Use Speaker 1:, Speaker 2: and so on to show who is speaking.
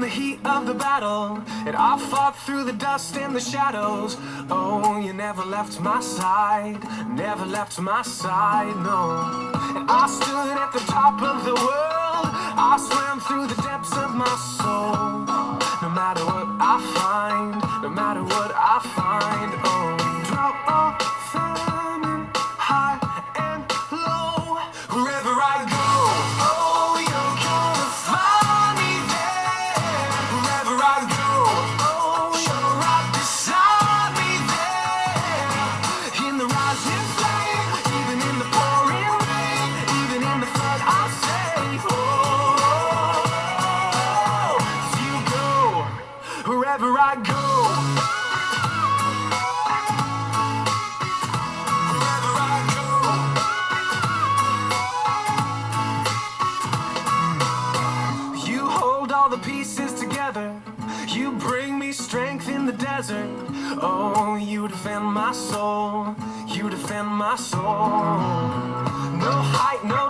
Speaker 1: the heat of the battle, and I fought through the dust and the shadows. Oh, you never left my side, never left my side, no. And I stood at the top of the world, I swam through the depths of my soul. No matter what I find, no matter what I find, oh. Drought or famine, high and low, wherever I go, oh, you're gonna find me there. Wherever I go, oh, you're right beside me there. In the rising flame, even in the pouring rain, even in the flood, I'll say, oh, you go, wherever I go. All the pieces together, you bring me strength in the desert. Oh, you defend my soul, you defend my soul. No height, no